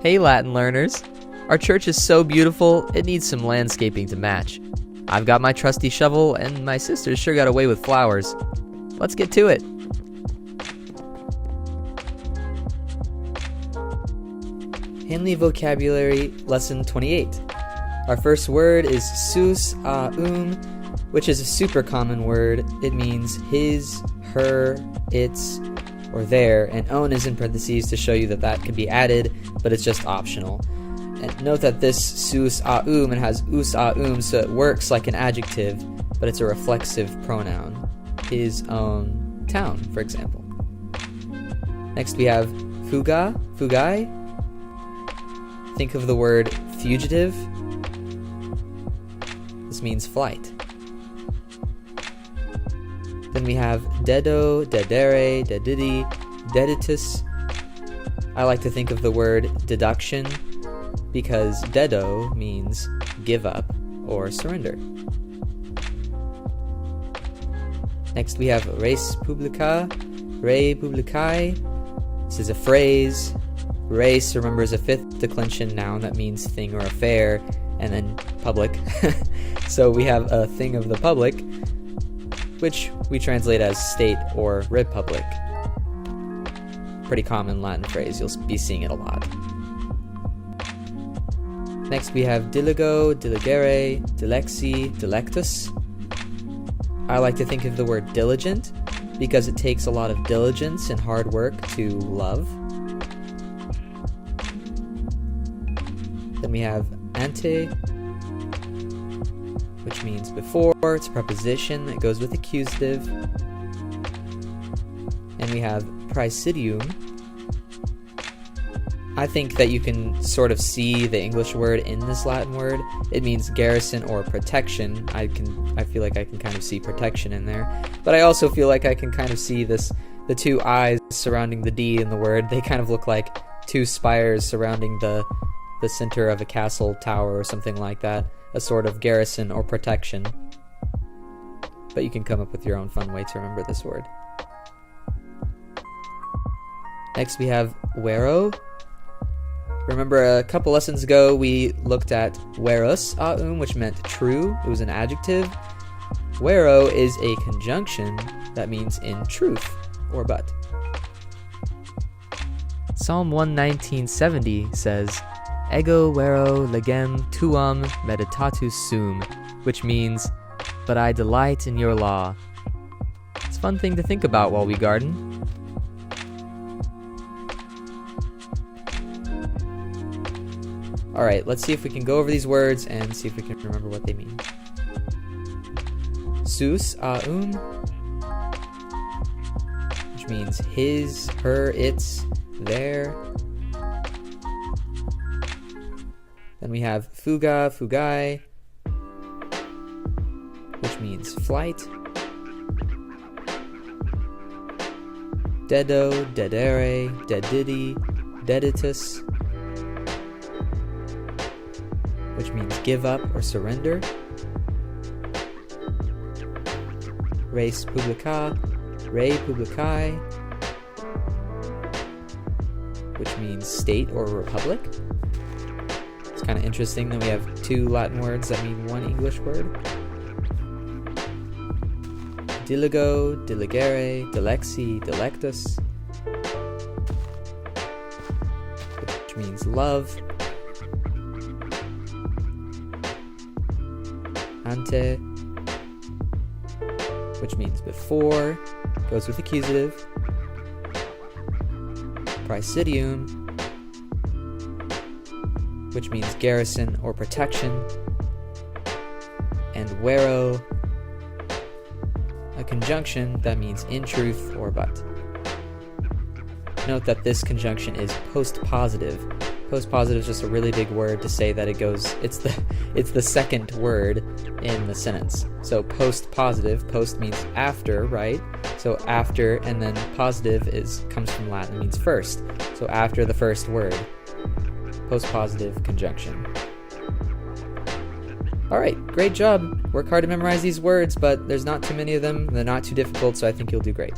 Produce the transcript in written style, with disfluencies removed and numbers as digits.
Hey Latin learners! Our church is so beautiful, it needs some landscaping to match. I've got my trusty shovel, and my sister's sure got away with flowers. Let's get to it! Henle Vocabulary Lesson 28. Our first word is tuuam, which is a super common word. It means his, her, its, or their, and own is in parentheses to show you that that can be added, but it's just optional. And note that this tuuam, it has usaum, so it works like an adjective, but it's a reflexive pronoun. His own town, for example. Next we have fugai. Think of the word fugitive. This means flight. Then we have dedo, dedere, dedidi, deditus. I like to think of the word deduction because dedo means give up or surrender. Next we have res publica, re publicae. This is a phrase. Res, remember, is a fifth declension noun that means thing or affair, and then public. So we have a thing of the public, which we translate as state or republic. Pretty common Latin phrase, you'll be seeing it a lot. Next we have dilego, diligere, dilexi, dilectus. I like to think of the word diligent because it takes a lot of diligence and hard work to love. Then we have ante, which means before. It's a preposition that goes with accusative. And we have praesidium. I think that you can sort of see the English word in this Latin word. It means garrison or protection. I feel like I can kind of see protection in there. But I also feel like I can kind of see the two eyes surrounding the D in the word. They kind of look like two spires surrounding the center of a castle tower or something like that, a sort of garrison or protection. But you can come up with your own fun way to remember this word. Next we have vero. Remember a couple lessons ago we looked at veros aum, which meant true. It was an adjective. Vero is a conjunction that means in truth or but. Psalm 119:70 says, Ego vero legem tuuam meditatus sum, which means, but I delight in your law. It's a fun thing to think about while we garden. Alright, let's see if we can go over these words and see if we can remember what they mean. Tuuam, which means his, her, its, their. Then we have fugai, which means flight. Dedo, dedere, dedidi, deditus, which means give up or surrender. Res publica, re publicae, which means state or republic. It's kind of interesting that we have two Latin words that mean one English word. Dilego, diligere, dilexi, dilectus, which means love. Ante, which means before, goes with accusative. Praesidium, which means garrison or protection. And vero, a conjunction that means in truth or but. Note that this conjunction is post-positive. Post-positive is just a really big word to say that it's the second word in the sentence. So post-positive, post means after, right? So after, and then positive comes from Latin, means first. So after the first word. Post-positive conjunction. Alright, great job. Work hard to memorize these words, but there's not too many of them. They're not too difficult, so I think you'll do great.